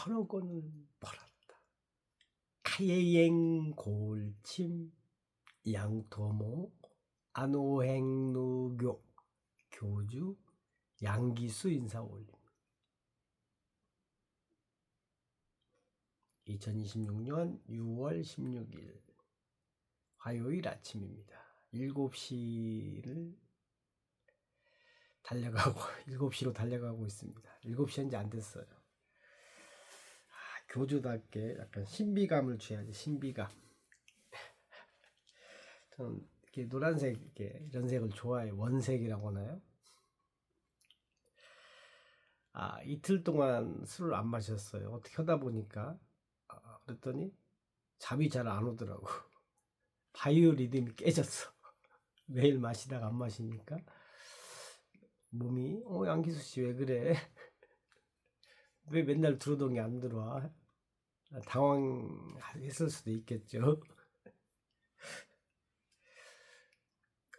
천억 원을 벌었다. 카예행 골침 양토모 안오행누교 교주 양기수 인사 올림. 2026년 6월 16일 화요일 아침입니다. 7시를 달려가고 7시로 달려가고 있습니다. 7시 현재 안 됐어요. 교주답게 약간 신비감을 줘야지. 신비감. 저는 이렇게 노란색 이런 색을 좋아해요. 원색이라고 하나요? 이틀 동안 술을 안 마셨어요. 어떻게 하다 보니까 그랬더니 잠이 잘 안 오더라고. 바이오 리듬이 깨졌어. 매일 마시다가 안 마시니까 몸이 양기수 씨 왜 그래? 왜 맨날 들어오던 게 안 들어와? 당황했을 수도 있겠죠.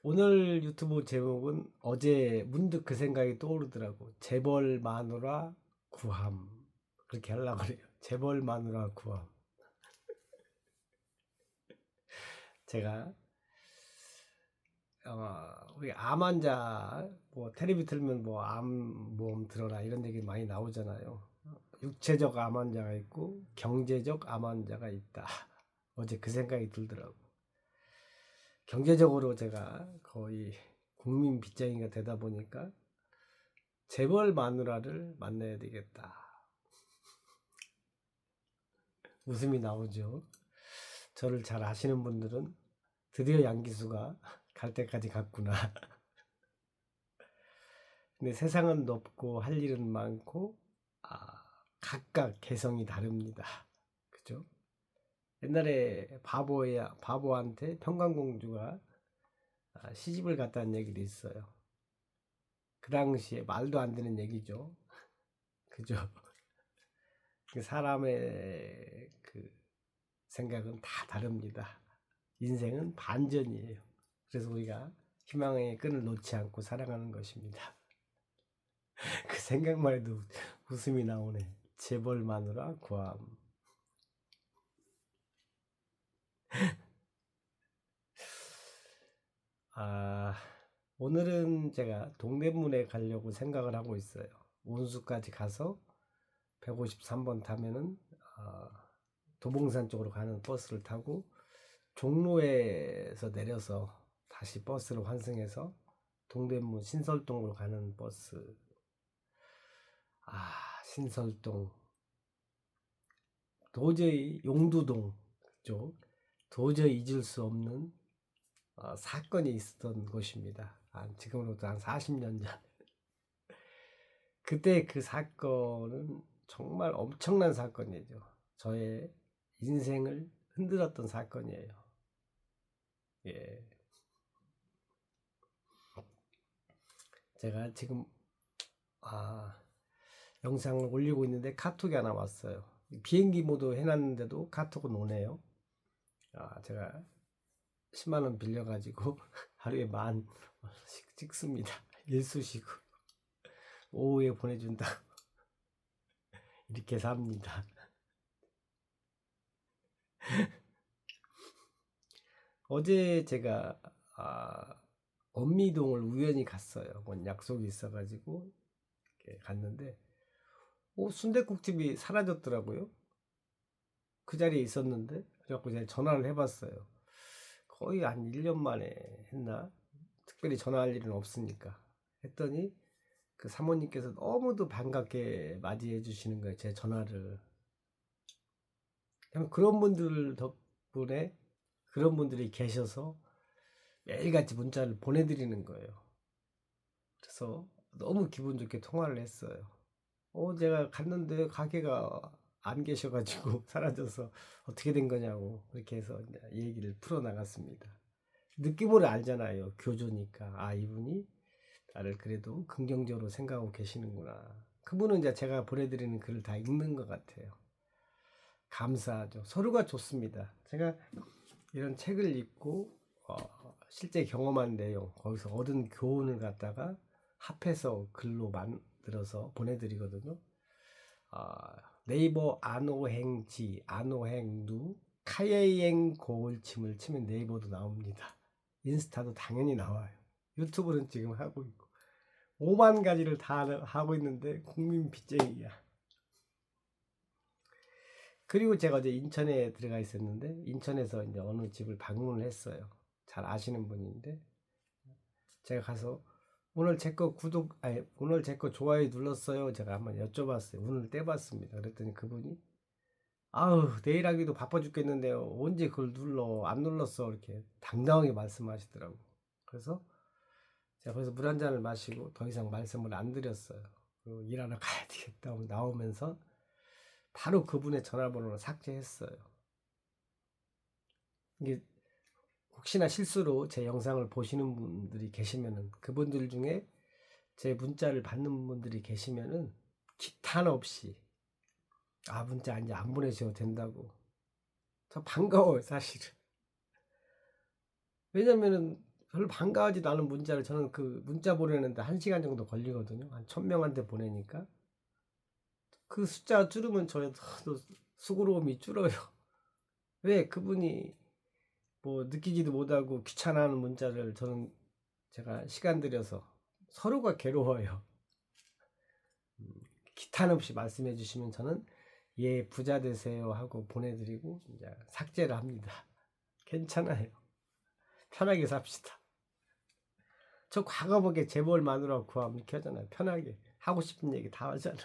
오늘 유튜브 제목은 어제 문득 그 생각이 떠오르더라고. 재벌 마누라 구함. 그렇게 하려고 그래요. 재벌 마누라 구함. 제가 우리 암 환자 텔레비 틀면 암보험 들어라 이런 얘기 많이 나오잖아요. 육체적 암 환자가 있고 경제적 암 환자가 있다. 어제 그 생각이 들더라고. 경제적으로 제가 거의 국민 빚쟁이가 되다 보니까 재벌 마누라를 만나야 되겠다. 웃음이 나오죠. 저를 잘 아시는 분들은 드디어 양기수가 갈 때까지 갔구나. 근데 세상은 높고 할 일은 많고 각각 개성이 다릅니다. 그죠? 옛날에 바보한테 평강공주가 시집을 갔다는 얘기도 있어요. 그 당시에 말도 안 되는 얘기죠. 그죠? 사람의 그 생각은 다 다릅니다. 인생은 반전이에요. 그래서 우리가 희망의 끈을 놓지 않고 살아가는 것입니다. 그 생각만 해도 웃음이 나오네. 재벌 마누라 구함. 오늘은 제가 동대문에 가려고 생각을 하고 있어요. 운수까지 가서 153번 타면은 도봉산 쪽으로 가는 버스를 타고 종로에서 내려서 다시 버스를 환승해서 동대문 신설동으로 가는 버스. 신설동. 도저히 용두동 쪽 도저히 잊을 수 없는 사건이 있었던 곳입니다. 지금으로부터 한 40년 전. 그때 그 사건은 정말 엄청난 사건이죠. 저의 인생을 흔들었던 사건이에요. 예. 제가 지금 영상을 올리고 있는데 카톡이 하나 왔어요. 비행기 모드 해놨는데도 카톡은 오네요. 제가 10만원 빌려가지고 하루에 10,000원씩 찍습니다. 일수시고 오후에 보내준다. 이렇게 삽니다. 어제 제가 엄미동을 우연히 갔어요. 뭔 약속이 있어가지고 갔는데 순댓국집이 사라졌더라고요. 그 자리에 있었는데 그래갖고 제가 전화를 해봤어요. 거의 한 1년 만에 했나? 특별히 전화할 일은 없으니까 했더니 그 사모님께서 너무도 반갑게 맞이해 주시는 거예요. 제 전화를. 그런 분들 덕분에 그런 분들이 계셔서 매일같이 문자를 보내드리는 거예요. 그래서 너무 기분 좋게 통화를 했어요. 제가 갔는데 가게가 안 계셔가지고 사라져서 어떻게 된 거냐고 그렇게 해서 얘기를 풀어나갔습니다. 느낌으로 알잖아요. 교조니까 이분이 나를 그래도 긍정적으로 생각하고 계시는구나. 그분은 이제 제가 보내드리는 글을 다 읽는 것 같아요. 감사하죠. 서로가 좋습니다. 제가 이런 책을 읽고 실제 경험한 내용 거기서 얻은 교훈을 갖다가 합해서 글로 만들어서 보내드리거든요. 네이버 안오행지, 안오행누, 카예행 고울침을 치면 네이버도 나옵니다. 인스타도 당연히 나와요. 유튜브는 지금 하고 있고 5만 가지를 다 하고 있는데 국민 빚쟁이야. 그리고 제가 어제 인천에 들어가 있었는데 인천에서 이제 어느 집을 방문을 했어요. 잘 아시는 분인데 제가 가서 오늘 제 거 오늘 제 거 좋아요 눌렀어요. 제가 한번 여쭤봤어요. 운을 떼봤습니다. 그랬더니 그분이 아우 내일 하기도 바빠 죽겠는데요. 언제 그걸 눌러? 안 눌렀어. 이렇게 당당하게 말씀하시더라고. 그래서 제가 거기서 물 한 잔을 마시고 더 이상 말씀을 안 드렸어요. 그리고 일하러 가야 되겠다 하고 나오면서 바로 그분의 전화번호를 삭제했어요. 이게 혹시나 실수로 제 영상을 보시는 분들이 계시면은 그분들 중에 제 문자를 받는 분들이 계시면은 기탄 없이 문자 이제 안 보내셔도 된다고. 저 반가워요 사실은. 왜냐면은 별로 반가워하지도 않은 문자를 저는 그 문자 보내는데 1시간 정도 걸리거든요. 한 1000명한테 보내니까 그 숫자 줄으면 저도 수고로움이 줄어요. 왜 그분이 뭐 느끼지도 못하고 귀찮아하는 문자를 제가 시간 들여서 서로가 괴로워요. 기탄 없이 말씀해 주시면 저는 예 부자 되세요 하고 보내드리고 이제 삭제를 합니다. 괜찮아요. 편하게 삽시다. 저 과거복에 재벌 마누라 구하면 이렇게 하잖아요. 편하게 하고 싶은 얘기 다 하잖아.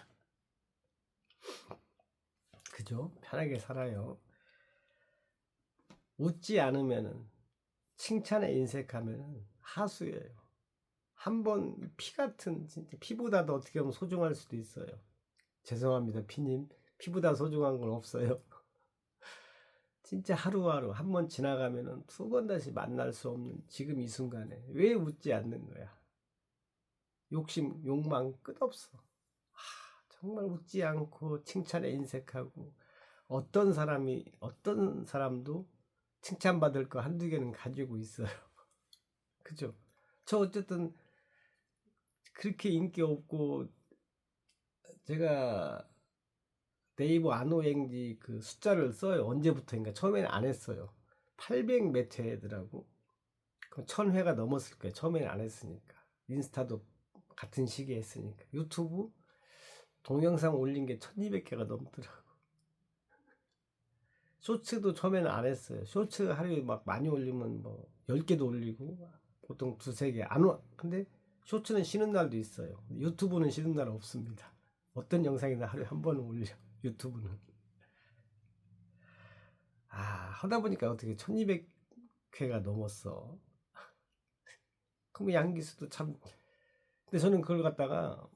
그죠? 편하게 살아요. 웃지 않으면은 칭찬에 인색하면은 하수예요. 한번 피 같은 진짜 피보다도 어떻게 보면 소중할 수도 있어요. 죄송합니다 피님. 피보다 소중한 건 없어요. 진짜 하루하루 한 번 지나가면은 2번 다시 만날 수 없는 지금 이 순간에 왜 웃지 않는 거야? 욕심, 욕망 끝없어. 정말 웃지 않고 칭찬에 인색하고 어떤 사람도 칭찬받을 거 한두 개는 가지고 있어요. 그죠? 저 어쨌든 그렇게 인기 없고 제가 네이버 안오행지 그 숫자를 써요. 언제부터인가 처음에는 안 했어요. 800 몇 회더라고. 그럼 1000회가 넘었을 거예요. 처음에는 안 했으니까. 인스타도 같은 시기에 했으니까. 유튜브 동영상 올린 게 1200개가 넘더라고. 쇼츠도 처음에는 안 했어요. 쇼츠 하루에 막 많이 올리면 뭐 10개도 올리고 보통 2-3개 안 와. 근데 쇼츠는 쉬는 날도 있어요. 유튜브는 쉬는 날 없습니다. 어떤 영상이나 하루에 한 번 올려. 유튜브는. 하다 보니까 어떻게 1200회가 넘었어. 그럼 양기수도 참. 근데 저는 그걸 갖다가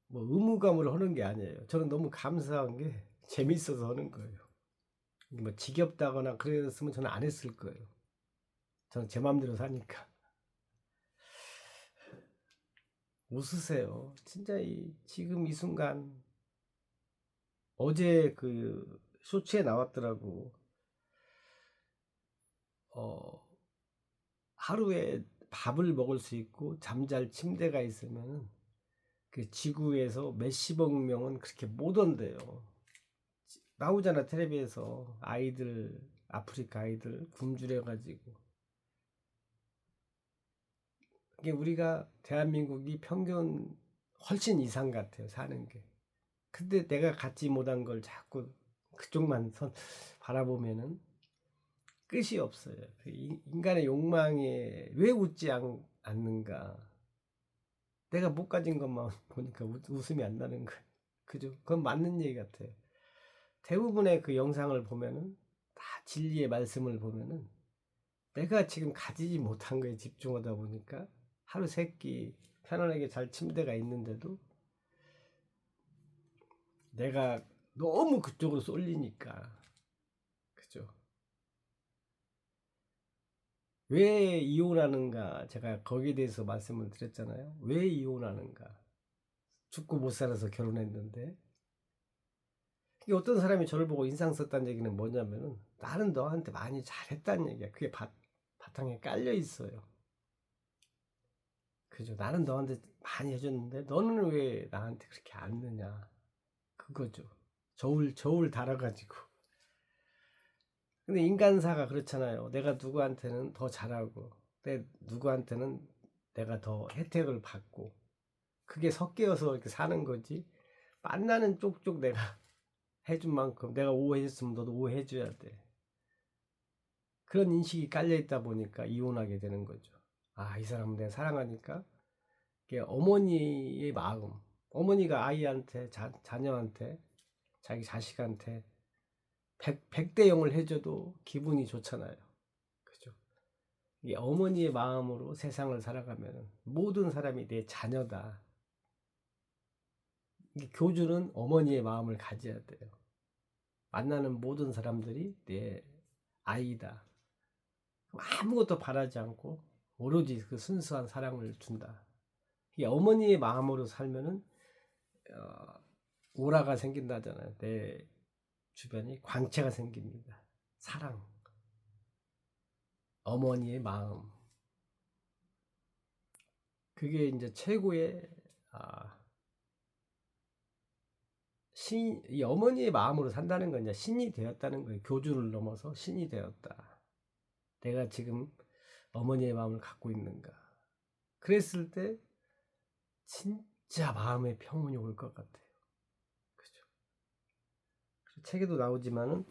뭐 의무감으로 하는 게 아니에요. 저는 너무 감사한 게 재밌어서 하는 거예요. 뭐 지겹다거나 그랬으면 저는 안 했을 거예요. 저는 제 마음대로 사니까. 웃으세요. 진짜 지금 이 순간 어제 그 쇼츠에 나왔더라고. 하루에 밥을 먹을 수 있고 잠잘 침대가 있으면 그 지구에서 몇십억 명은 그렇게 못 온대요. 나오잖아 텔레비에서 아이들 아프리카 아이들 굶주려 가지고 이게 우리가 대한민국이 평균 훨씬 이상 같아요 사는 게. 근데 내가 갖지 못한 걸 자꾸 그쪽만 바라보면은 끝이 없어요. 그 인간의 욕망에 왜 웃지 않는가? 내가 못 가진 것만 보니까 웃음이 안 나는 거예요. 그죠? 그건 맞는 얘기 같아요. 대부분의 그 영상을 보면은 다 진리의 말씀을 보면은 내가 지금 가지지 못한 거에 집중하다 보니까 하루 세끼 편안하게 잘 침대가 있는데도 내가 너무 그쪽으로 쏠리니까 그죠? 왜 이혼하는가 제가 거기에 대해서 말씀을 드렸잖아요. 왜 이혼하는가? 죽고 못 살아서 결혼했는데 이게 어떤 사람이 저를 보고 인상 썼다는 얘기는 뭐냐면은 나는 너한테 많이 잘했다는 얘기야. 그게 바탕에 깔려 있어요. 그죠? 나는 너한테 많이 해줬는데 너는 왜 나한테 그렇게 안 느냐? 그거죠. 저울 달아가지고. 근데 인간사가 그렇잖아요. 내가 누구한테는 더 잘하고, 누구한테는 내가 더 혜택을 받고, 그게 섞여서 이렇게 사는 거지. 만나는 쪽쪽 내가 해준 만큼 내가 오해했으면 너도 오해해줘야 돼. 그런 인식이 깔려있다 보니까 이혼하게 되는 거죠. 아, 이 사람은 내가 사랑하니까. 이게 어머니의 마음, 어머니가 아이한테, 자녀한테, 자기 자식한테 100대 0을 해줘도 기분이 좋잖아요. 그죠? 이 어머니의 마음으로 세상을 살아가면 모든 사람이 내 자녀다. 교주는 어머니의 마음을 가져야 돼요. 만나는 모든 사람들이 내 아이다. 아무것도 바라지 않고 오로지 그 순수한 사랑을 준다. 이 어머니의 마음으로 살면은 오라가 생긴다잖아요. 내 주변이 광채가 생깁니다. 사랑, 어머니의 마음. 그게 이제 최고의 이 어머니의 마음으로 산다는 건 이제 신이 되었다는 거예요. 교주를 넘어서 신이 되었다. 내가 지금 어머니의 마음을 갖고 있는가. 그랬을 때 진짜 마음의 평온이 올 것 같아요. 그죠? 책에도 나오지만은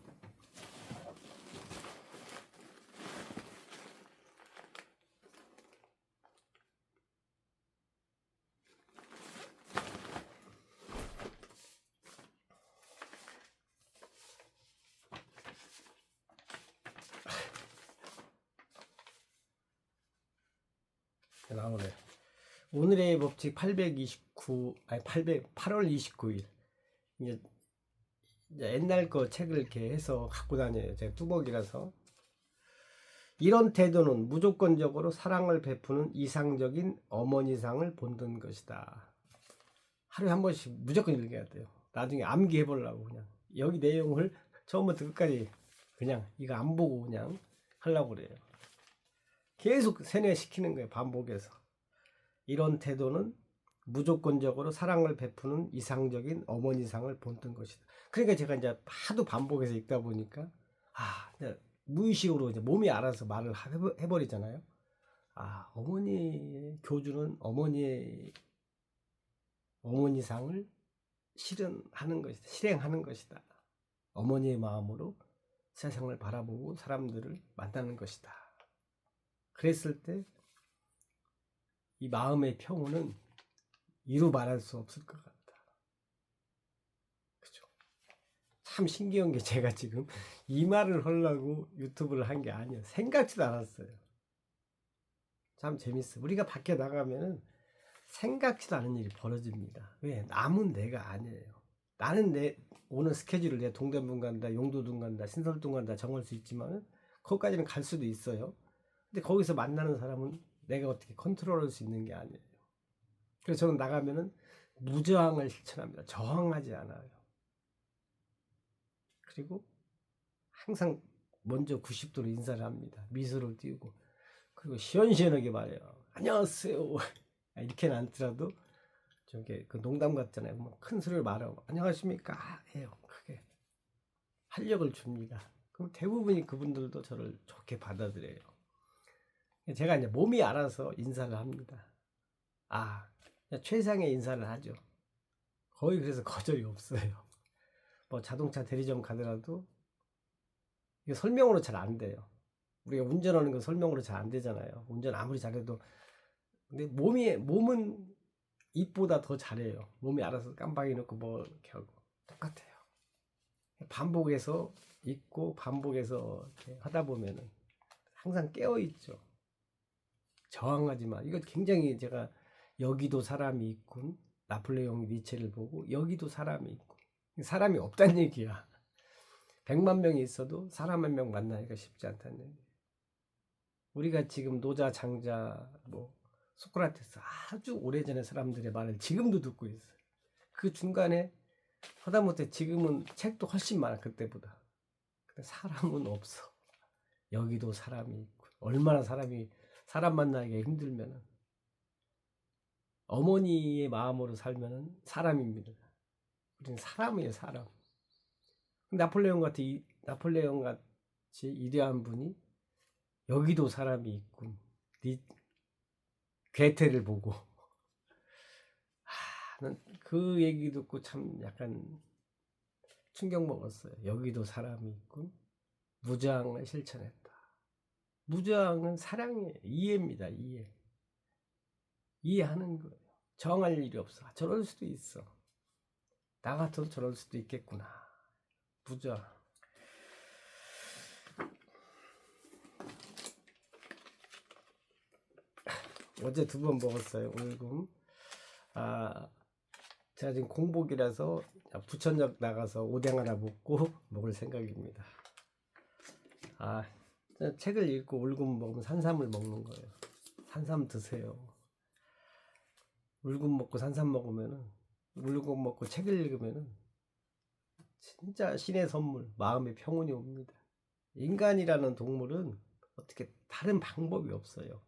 나오네. 오늘의 법칙 8월 29일. 이제 옛날 거 책을 이렇게 해서 갖고 다녀요. 제가 뚜벅이라서. 이런 태도는 무조건적으로 사랑을 베푸는 이상적인 어머니상을 본뜬 것이다. 하루에 한 번씩 무조건 읽어야 돼요. 나중에 암기해 보려고 그냥. 여기 내용을 처음부터 끝까지 그냥 이거 안 보고 그냥 하려고 그래요. 계속 세뇌시키는 거예요. 반복해서. 이런 태도는 무조건적으로 사랑을 베푸는 이상적인 어머니상을 본뜬 것이다. 그러니까 제가 이제 하도 반복해서 읽다 보니까 무의식으로 이제 몸이 알아서 말을 해버리잖아요. 아, 어머니의 교주는 어머니상을 실행하는 것이다. 어머니의 마음으로 세상을 바라보고 사람들을 만나는 것이다. 그랬을 때 이 마음의 평온은 이루 말할 수 없을 것 같다. 그죠? 참 신기한 게 제가 지금 이 말을 하려고 유튜브를 한 게 아니에요. 생각지도 않았어요. 참 재밌어. 우리가 밖에 나가면은 생각지도 않은 일이 벌어집니다. 왜? 남은 내가 아니에요. 나는 오늘 스케줄을 내 동대문 간다, 용도동 간다, 신설동 간다 정할 수 있지만 거기까지는 갈 수도 있어요. 근데 거기서 만나는 사람은 내가 어떻게 컨트롤할 수 있는 게 아니에요. 그래서 저는 나가면은 무저항을 실천합니다. 저항하지 않아요. 그리고 항상 먼저 90도로 인사를 합니다. 미소를 띄우고. 그리고 시원시원하게 말해요. 안녕하세요. 이렇게는 않더라도 좀 그 농담 같잖아요. 뭐 큰 소리를 말하고 안녕하십니까 해요. 크게 활력을 줍니다. 그럼 대부분이 그분들도 저를 좋게 받아들여요. 제가 이제 몸이 알아서 인사를 합니다. 최상의 인사를 하죠. 거의 그래서 거절이 없어요. 뭐 자동차 대리점 가더라도 이게 설명으로 잘 안 돼요. 우리가 운전하는 건 설명으로 잘 안 되잖아요. 운전 아무리 잘해도. 근데 몸은 입보다 더 잘해요. 몸이 알아서 깜빡이 넣고 뭐 이렇게 하고 똑같아요. 반복해서 있고 반복해서 이렇게 하다 보면은 항상 깨어 있죠. 저항하지만 이거 굉장히 제가 여기도 사람이 있군. 나폴레옹 니체를 보고 여기도 사람이 있고 사람이 없다는 얘기야. 100만 명이 있어도 사람 한 명 만나기가 쉽지 않다는 얘기. 우리가 지금 노자, 장자, 뭐 소크라테스 아주 오래전의 사람들의 말을 지금도 듣고 있어요. 그 중간에 하다못해 지금은 책도 훨씬 많아 그때보다. 근데 사람은 없어. 여기도 사람이 있고 얼마나 사람 만나기가 힘들면은 어머니의 마음으로 살면은 사람입니다. 우리는 사람이에요, 사람. 나폴레옹 같이 위대한 분이 여기도 사람이 있군. 괴테를 보고 그 얘기 듣고 참 약간 충격 먹었어요. 여기도 사람이 있군. 무저항을 실천했다. 무저항은 사랑이에요. 이해입니다. 이해. 이해하는 거예요. 정할 일이 없어. 저럴 수도 있어. 나 같아도 저럴 수도 있겠구나. 무저항. 어제 2번 먹었어요. 울금. 제가 지금 공복이라서 부천역 나가서 오뎅 하나 먹고 먹을 생각입니다. 책을 읽고 울금 먹으면 산삼을 먹는 거예요. 산삼 드세요. 울금 먹고 산삼 먹으면은, 울금 먹고 책을 읽으면은 진짜 신의 선물, 마음의 평온이 옵니다. 인간이라는 동물은 어떻게 다른 방법이 없어요.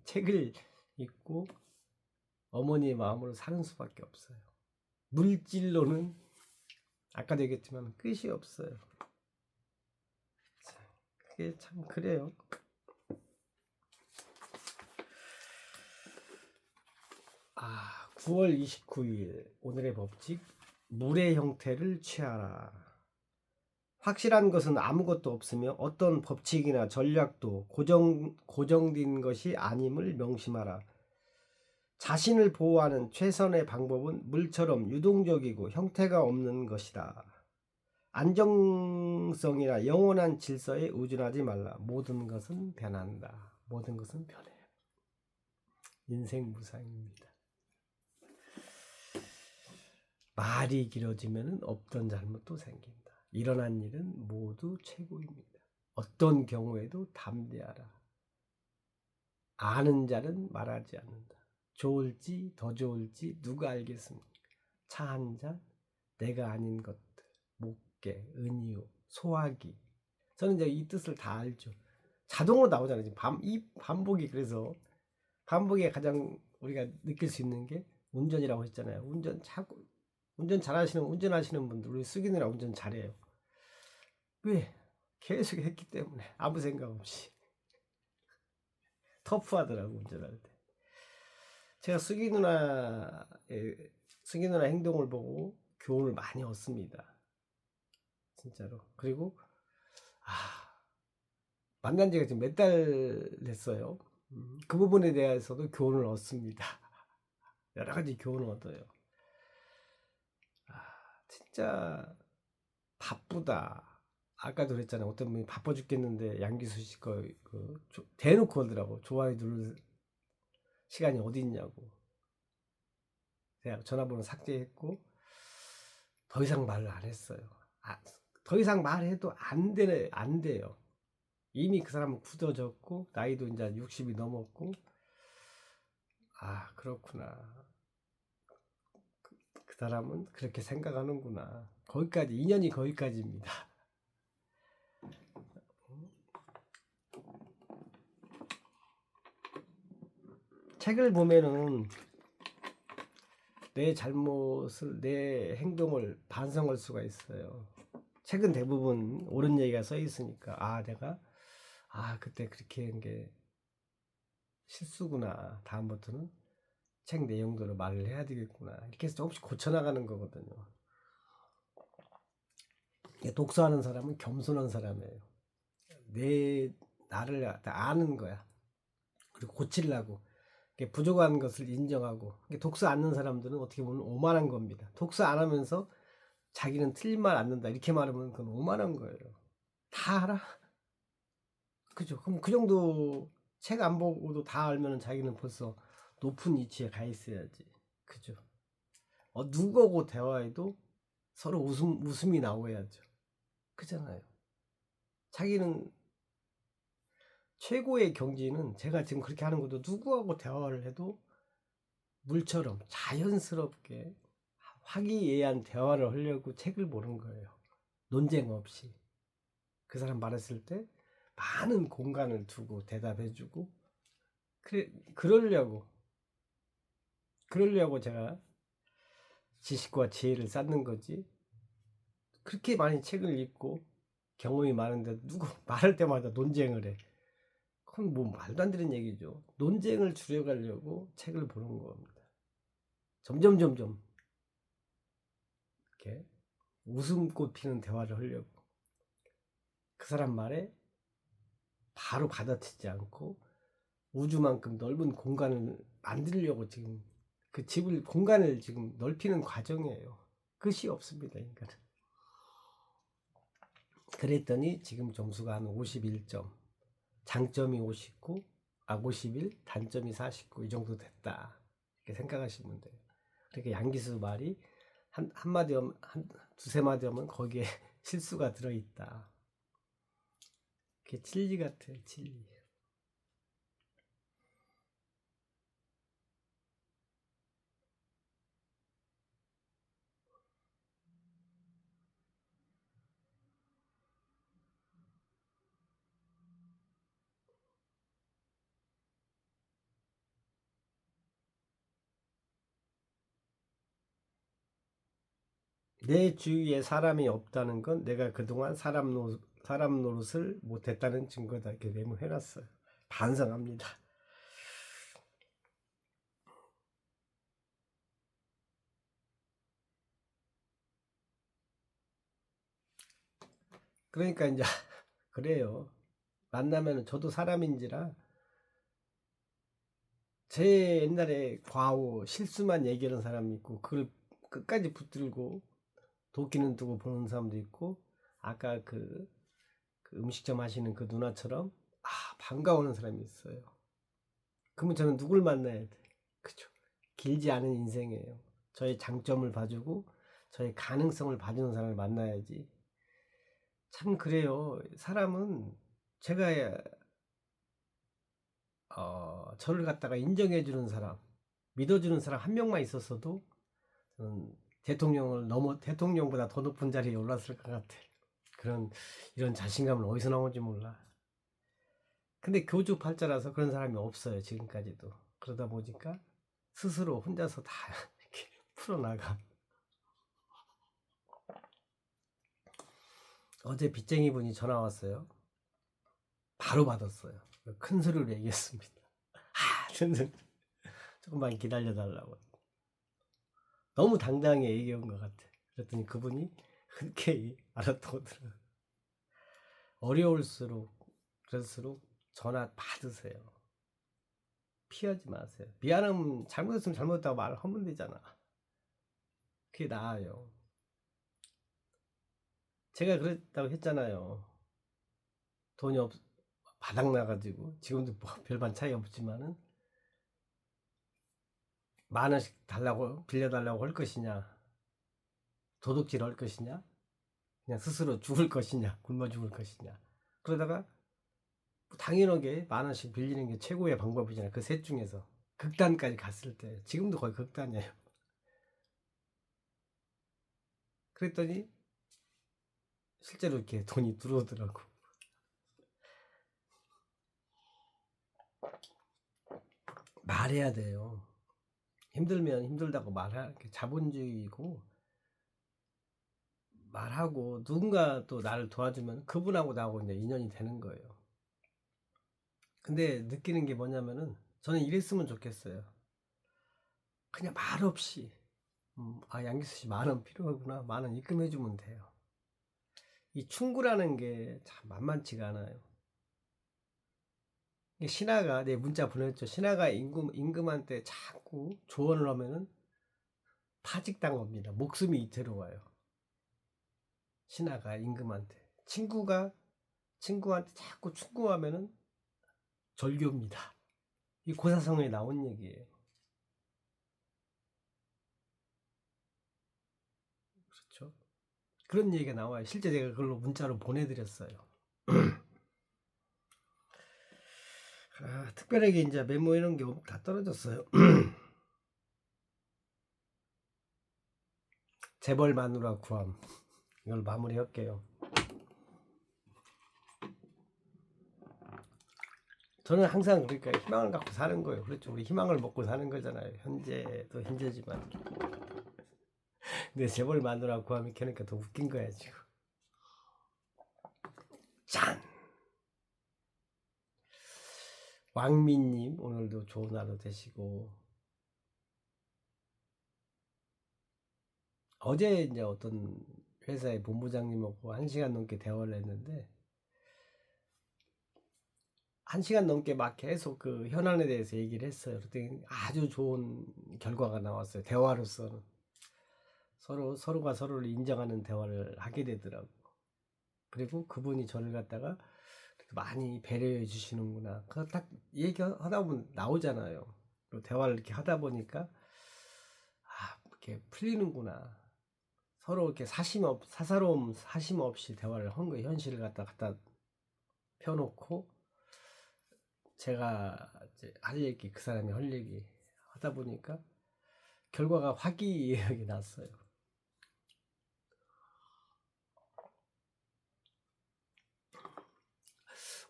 책을 읽고 어머니의 마음으로 사는 수밖에 없어요. 물질로는 아까도 얘기했지만 끝이 없어요. 그게 참 그래요. 9월 29일 오늘의 법칙, 물의 형태를 취하라. 확실한 것은 아무것도 없으며 어떤 법칙이나 전략도 고정된 것이 아님을 명심하라. 자신을 보호하는 최선의 방법은 물처럼 유동적이고 형태가 없는 것이다. 안정성이나 영원한 질서에 의존하지 말라. 모든 것은 변한다. 모든 것은 변해요. 인생 무상입니다. 말이 길어지면 없던 잘못도 생긴다. 일어난 일은 모두 최고입니다. 어떤 경우에도 담대하라. 아는 자는 말하지 않는다. 좋을지 더 좋을지 누가 알겠습니까? 차 한 잔, 내가 아닌 것들, 목계, 은유, 소화기. 저는 이제 이 뜻을 다 알죠. 자동으로 나오잖아요. 지금 이 반복이, 그래서 반복에 가장 우리가 느낄 수 있는 게 운전이라고 했잖아요. 운전하시는 분들, 우리 수기누나 운전 잘해요. 왜? 계속 했기 때문에 아무 생각 없이 터프하더라고 운전할 때. 제가 수기 누나 행동을 보고 교훈을 많이 얻습니다. 진짜로. 그리고 만난 지가 지금 몇 달 됐어요. 그 부분에 대해서도 교훈을 얻습니다. 여러 가지 교훈을 얻어요. 진짜 바쁘다. 아까도 그랬잖아요. 어떤 분이 바빠 죽겠는데 양기수 씨 거 대놓고 그러더라고. 좋아요 누를 시간이 어디 있냐고. 제가 전화번호 삭제했고 더 이상 말을 안 했어요. 더 이상 말해도 안 돼요. 이미 그 사람은 굳어졌고 나이도 이제 60이 넘었고, 그렇구나. 그 사람은 그렇게 생각하는구나. 거기까지, 인연이 거기까지입니다. 책을 보면은 내 잘못을, 내 행동을 반성할 수가 있어요. 책은 대부분 옳은 얘기가 써 있으니까 내가 그때 그렇게 한 게 실수구나. 다음부터는 책 내용대로 말을 해야 되겠구나. 이렇게 해서 조금씩 고쳐나가는 거거든요. 독서하는 사람은 겸손한 사람이에요. 나를 아는 거야. 그리고 고치려고. 부족한 것을 인정하고. 독서 않는 사람들은 어떻게 보면 오만한 겁니다. 독서 안 하면서 자기는 틀린 말 안 는다 이렇게 말하면 그건 오만한 거예요. 다 알아? 그죠? 그럼 그 정도 책 안 보고도 다 알면 자기는 벌써 높은 위치에 가 있어야지. 그죠? 누구하고 대화해도 서로 웃음이 나오야죠. 그잖아요. 자기는 최고의 경지는, 제가 지금 그렇게 하는 것도 누구하고 대화를 해도 물처럼 자연스럽게 화기애애한 대화를 하려고 책을 보는 거예요. 논쟁 없이. 그 사람 말했을 때 많은 공간을 두고 대답해주고, 그러려고 제가 지식과 지혜를 쌓는 거지. 그렇게 많이 책을 읽고 경험이 많은데 누구 말할 때마다 논쟁을 해. 그건 뭐 말도 안 되는 얘기죠. 논쟁을 줄여가려고 책을 보는 겁니다. 점점 이렇게 웃음꽃 피는 대화를 하려고. 그 사람 말에 바로 받아치지 않고 우주만큼 넓은 공간을 만들려고 지금 그 집을 공간을 지금 넓히는 과정이에요. 끝이 없습니다, 인간은. 그랬더니 지금 점수가 한 51점, 장점이 59, 51, 단점이 49 이 정도 됐다. 이렇게 생각하시면 돼요. 그러니까 양기수 말이 한마디 하면 한 두세 마디 하면 거기에 실수가 들어있다. 그게 진리 같아요, 진리. 내 주위에 사람이 없다는 건 내가 그동안 사람 노릇을 못했다는 증거다. 이렇게 메모해놨어요. 반성합니다. 그러니까 이제 그래요. 만나면 저도 사람인지라 제 옛날에 과오 실수만 얘기하는 사람이 있고 그걸 끝까지 붙들고 도끼는 두고 보는 사람도 있고 아까 그 음식점 하시는 그 누나처럼 반가워하는 사람이 있어요. 그러면 저는 누굴 만나야 돼? 그죠? 길지 않은 인생이에요. 저의 장점을 봐주고 저의 가능성을 봐주는 사람을 만나야지. 참 그래요. 사람은 제가 저를 갖다가 인정해주는 사람, 믿어주는 사람 한 명만 있었어도 저는 대통령보다 더 높은 자리에 올랐을 것 같아. 이런 자신감은 어디서 나온지 몰라. 근데 교주팔자라서 그런 사람이 없어요, 지금까지도. 그러다 보니까 스스로 혼자서 다 이렇게 풀어나가. 어제 빚쟁이 분이 전화 왔어요. 바로 받았어요. 큰 소리로 얘기했습니다. 조금만 기다려달라고. 너무 당당하게 얘기한 것 같아. 그랬더니 그분이 흔쾌히 알았다고 들어요. 어려울수록 그럴수록 전화 받으세요. 피하지 마세요. 미안하면 잘못했으면 잘못했다고 말하면 되잖아. 그게 나아요. 제가 그랬다고 했잖아요. 돈이 바닥나가지고 지금도 뭐 별반 차이 없지만은 10,000원씩 빌려달라고 할 것이냐, 도둑질 할 것이냐, 그냥 스스로 죽을 것이냐, 굶어 죽을 것이냐. 그러다가 당연하게 10,000원씩 빌리는 게 최고의 방법이잖아요. 그 셋 중에서 극단까지 갔을 때. 지금도 거의 극단이에요. 그랬더니 실제로 이렇게 돈이 들어오더라고. 말해야 돼요. 힘들면 힘들다고 자본주의고 말하고 누군가 또 나를 도와주면 그분하고 나하고 이제 인연이 되는 거예요. 근데 느끼는 게 뭐냐면은 저는 이랬으면 좋겠어요. 그냥 말 없이 양기수 씨 10,000원 필요하구나. 10,000원 입금해주면 돼요. 이 충고라는 게 참 만만치가 않아요. 신하가 내 문자 보냈죠. 신하가 임금한테 자꾸 조언을 하면은 파직당 겁니다. 목숨이 이태로워요. 신하가 임금한테 친구한테 자꾸 충고하면은 절교입니다. 이 고사성에 나온 얘기예요. 그렇죠? 그런 얘기가 나와요. 실제 제가 그걸로 문자로 보내드렸어요. 특별하게 이제 메모 이런 게 다 떨어졌어요. 재벌 마누라 구함. 이걸 마무리할게요. 저는 항상 그러니까 희망을 갖고 사는 거예요. 그렇죠. 우리 희망을 먹고 사는 거잖아요. 현재도 현재지만. 내 재벌 마누라 구하면 켜니까 더 웃긴 거야 지금. 짠! 왕민님 오늘도 좋은 하루 되시고, 어제 이제 어떤 회사의 본부장님하고 1시간 넘게 대화를 했는데 1시간 넘게 막 계속 그 현안에 대해서 얘기를 했어요. 그랬더니 아주 좋은 결과가 나왔어요. 대화로서는 서로가 서로를 인정하는 대화를 하게 되더라고. 그리고 그분이 저를 갖다가 많이 배려해 주시는구나. 그 딱 얘기하다 보면 나오잖아요. 대화를 이렇게 하다 보니까 이렇게 풀리는구나. 서로 이렇게 사사로움 사심 없이 대화를 한 거예요. 현실을 갖다 펴놓고 제가 이제 할 얘기, 그 사람이 할 얘기 하다 보니까 결과가 화기애애하게 났어요.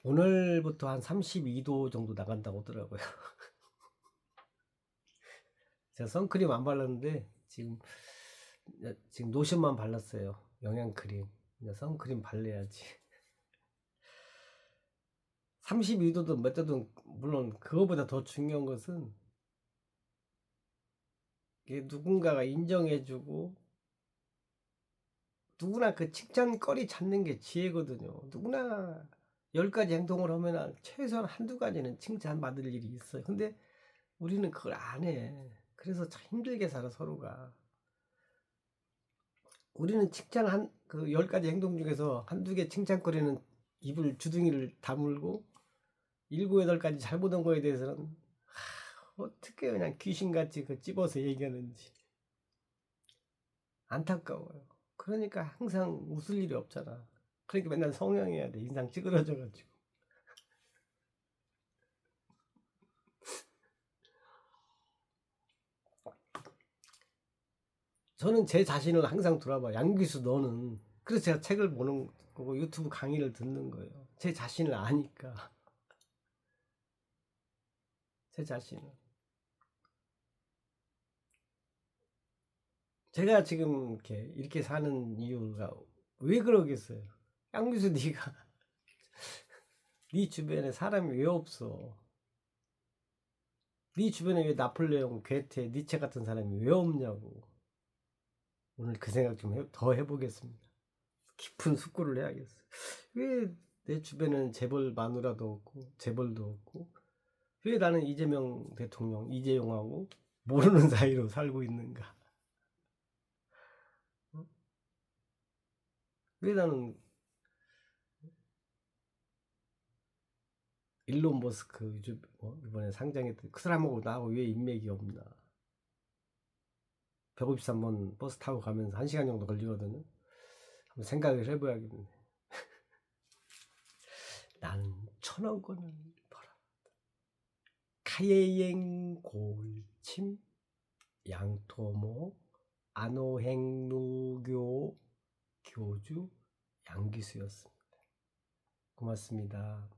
오늘부터 한 32도 정도 나간다고 하더라고요. 제가 선크림 안 발랐는데 지금 로션만 발랐어요. 영양크림. 이제 선크림 발라야지. 32도든 몇 도든 물론 그거보다 더 중요한 것은 이게 누군가가 인정해주고 누구나 그 칭찬거리 찾는 게 지혜거든요. 누구나 10가지 행동을 하면 최소한 한두 가지는 칭찬받을 일이 있어요. 근데 우리는 그걸 안 해. 그래서 참 힘들게 살아 서로가. 우리는 칭찬 그 10가지 행동 중에서 한두 개 칭찬거리는 입을 주둥이를 다물고 7, 8가지 잘못한 거에 대해서는 어떻게 그냥 귀신같이 그 찝어서 얘기하는지 안타까워요. 그러니까 항상 웃을 일이 없잖아. 그러니까 맨날 성형해야 돼. 인상 찌그러져가지고. 저는 제 자신을 항상 돌아봐. 양귀수 너는. 그래서 제가 책을 보는 거고 유튜브 강의를 듣는 거예요. 제 자신을 아니까. 제 자신을. 제가 지금 이렇게 사는 이유가 왜 그러겠어요? 양귀수 네가 네 주변에 사람이 왜 없어? 네 주변에 왜 나폴레옹, 괴테, 니체 같은 사람이 왜 없냐고. 오늘 그 생각 좀 더 해보겠습니다. 깊은 숙고를 해야겠어. 왜 내 주변에는 재벌 마누라도 없고 재벌도 없고 왜 나는 이재명 대통령, 이재용하고 모르는 사이로 살고 있는가? 어? 왜 나는 일론 머스크 이번에 상장했던 그 사람하고 나하고 왜 인맥이 없나? 153번 버스 타고 가면서 1시간 정도 걸리거든요. 한번 생각을 해봐야겠네. 나는 1,000억 원을 벌어. 카예행 골침 양토모 안호행루교 교주 양귀수였습니다. 고맙습니다.